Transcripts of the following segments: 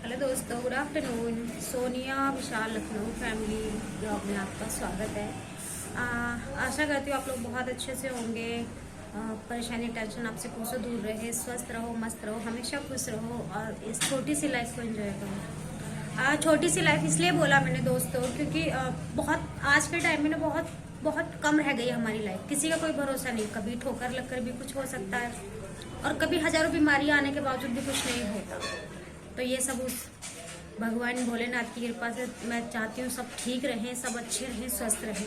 Hello दोस्तों, good afternoon. Sonia विशाल Lucknow family blog में आपका स्वागत है। आशा करती हूँ आप लोग बहुत अच्छे से होंगे। परेशानी टेंशन आपसे कोसों दूर रहे, स्वस्थ रहो, मस्त रहो, हमेशा खुश रहो और इस छोटी सी लाइफ को एंजॉय करो। छोटी सी लाइफ इसलिए बोला मैंने दोस्तों क्योंकि बहुत आज के टाइम में ना बहुत बहुत कम रह गई हमारी लाइफ। किसी का कोई भरोसा नहीं, कभी ठोकर लगकर भी कुछ हो सकता है और कभी हजारों बीमारियां आने के बावजूद भी कुछ नहीं होता। तो ये सब उस भगवान भोलेनाथ की कृपा से मैं चाहती हूँ सब ठीक रहें, सब अच्छे रहें, स्वस्थ रहें।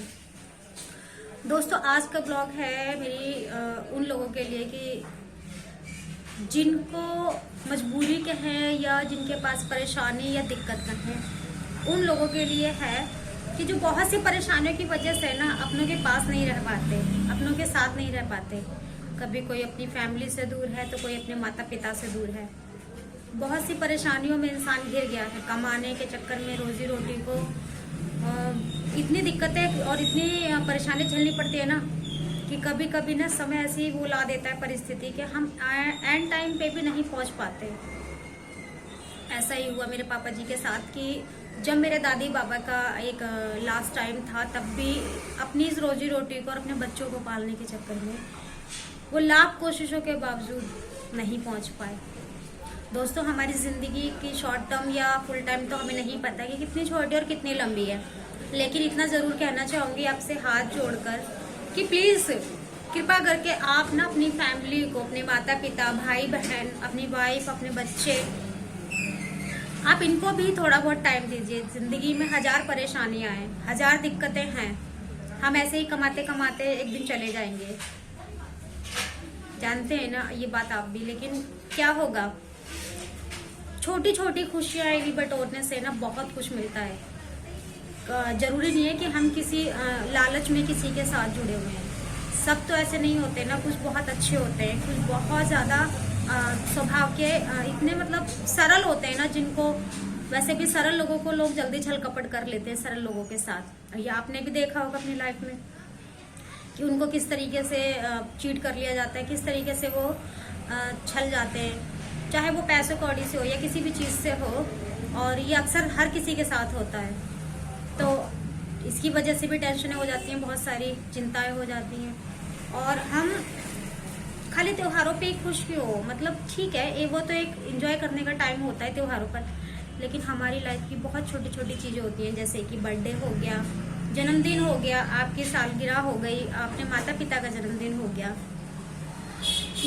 दोस्तों, आज का ब्लॉग है मेरी उन लोगों के लिए कि जिनको मजबूरी के हैं या जिनके पास परेशानी या दिक्कत न है, उन लोगों के लिए है कि जो बहुत सी परेशानियों की वजह से ना अपनों के पास नहीं रह पाते, अपनों के साथ नहीं रह पाते। कभी कोई अपनी फैमिली से दूर है तो कोई अपने माता पिता से दूर है। बहुत सी परेशानियों में इंसान घिर गया है। कमाने के चक्कर में रोजी रोटी को इतनी दिक्कतें और इतनी परेशानी झेलनी पड़ती है ना कि कभी कभी ना समय ऐसे ही वो ला देता है परिस्थिति कि हम एंड टाइम पे भी नहीं पहुंच पाते। ऐसा ही हुआ मेरे पापा जी के साथ कि जब मेरे दादी बाबा का एक लास्ट टाइम था, तब भी अपनी इस रोजी रोटी को और अपने बच्चों को पालने के चक्कर में वो लाख कोशिशों के बावजूद नहीं पहुंच पाए। दोस्तों, हमारी ज़िंदगी की शॉर्ट टर्म या फुल टाइम तो हमें नहीं पता कि कितनी छोटी और कितनी लंबी है, लेकिन इतना ज़रूर कहना चाहूँगी आपसे हाथ जोड़कर कि प्लीज़ कृपा करके आप ना अपनी फैमिली को, अपने माता पिता, भाई बहन, अपनी वाइफ, अपने बच्चे, आप इनको भी थोड़ा बहुत टाइम दीजिए। ज़िंदगी में हजार परेशानियाँ हैं, हजार दिक्कतें हैं। हम ऐसे ही कमाते कमाते एक दिन चले जाएंगे, जानते हैं ना ये बात आप भी। लेकिन क्या होगा, छोटी छोटी खुशियाँ भी बटोरने से ना बहुत कुछ मिलता है। जरूरी नहीं है कि हम किसी लालच में किसी के साथ जुड़े हुए हैं। सब तो ऐसे नहीं होते ना, कुछ बहुत अच्छे होते हैं, कुछ बहुत ज़्यादा स्वभाव के इतने मतलब सरल होते हैं ना, जिनको वैसे भी सरल लोगों को लोग जल्दी छल कपट कर लेते हैं सरल लोगों के साथ। ये आपने भी देखा होगा अपनी लाइफ में कि उनको किस तरीके से चीट कर लिया जाता है, किस तरीके से वो छल जाते हैं, चाहे वो पैसों कौड़ी से हो या किसी भी चीज़ से हो। और ये अक्सर हर किसी के साथ होता है। तो इसकी वजह से भी टेंशनें हो जाती हैं, बहुत सारी चिंताएं हो जाती हैं। और हम खाली त्योहारों पे ही खुश क्यों हो, मतलब ठीक है वो तो एक एंजॉय करने का टाइम होता है त्योहारों पर, लेकिन हमारी लाइफ की बहुत छोटी छोटी चीज़ें होती हैं, जैसे कि बर्थडे हो गया, जन्मदिन हो गया, आपकी सालगिरह हो गई, अपने माता पिता का जन्मदिन हो गया।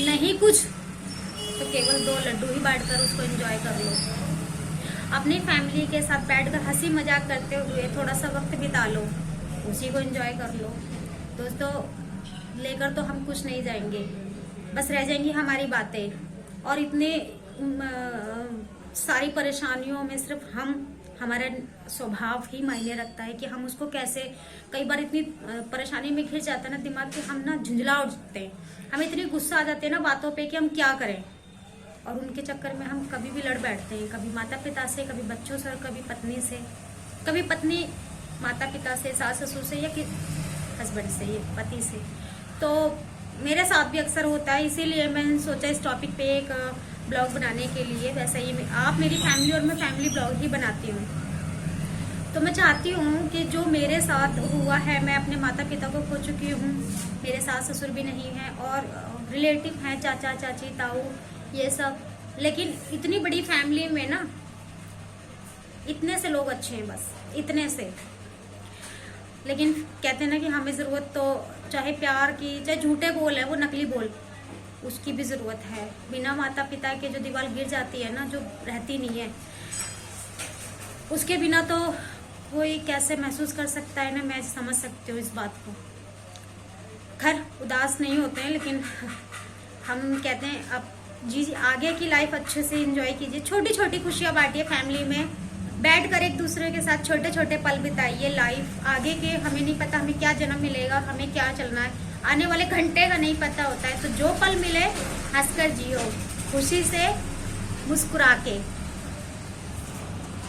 नहीं कुछ तो केवल 2 लड्डू ही बांटकर उसको एंजॉय कर लो। अपनी फैमिली के साथ बैठकर हंसी मजाक करते हुए थोड़ा सा वक्त बिता लो, उसी को एंजॉय कर लो। दोस्तों, लेकर तो हम कुछ नहीं जाएंगे, बस रह जाएंगी हमारी बातें। और इतने सारी परेशानियों में सिर्फ हमारा स्वभाव ही मायने रखता है कि हम उसको कैसे, कई बार इतनी परेशानी में घिर जाता है ना दिमाग कि हम ना झुंझला उठते हैं, हमें इतनी गुस्सा आ जाते हैं ना बातों पे कि हम क्या करें। और उनके चक्कर में हम कभी भी लड़ बैठते हैं, कभी माता पिता से, कभी बच्चों से, कभी पत्नी से, कभी पत्नी माता पिता से, सास ससुर से, या हस्बैंड से, पति से। तो मेरे साथ भी अक्सर होता है, इसीलिए मैंने सोचा इस टॉपिक पे एक ब्लॉग बनाने के लिए। वैसे ही आप मेरी फैमिली और मैं फैमिली ब्लॉग ही बनाती हूँ। तो मैं चाहती हूँ कि जो मेरे साथ हुआ है, मैं अपने माता पिता को खो चुकी हूँ, मेरे सास ससुर भी नहीं हैं और रिलेटिव हैं, चाचा चाची, ताऊ, ये सब। लेकिन इतनी बड़ी फैमिली में ना इतने से लोग अच्छे हैं, बस इतने से। लेकिन कहते हैं ना कि हमें ज़रूरत तो चाहे प्यार की, चाहे झूठे बोल है वो नकली बोल, उसकी भी ज़रूरत है। बिना माता पिता के जो दीवार गिर जाती है ना, जो रहती नहीं है, उसके बिना तो कोई कैसे महसूस कर सकता है ना, मैं समझ सकती हूँ इस बात को। खैर, उदास नहीं होते हैं, लेकिन हम कहते हैं अब जी आगे की लाइफ अच्छे से एंजॉय कीजिए, छोटी छोटी खुशियाँ बांटिए, फैमिली में बैठकर एक दूसरे के साथ छोटे छोटे पल बिताइए। लाइफ आगे के हमें नहीं पता, हमें क्या जन्म मिलेगा, हमें क्या चलना है, आने वाले घंटे का नहीं पता होता है। तो जो पल मिले हंसकर जियो, खुशी से मुस्कुरा के।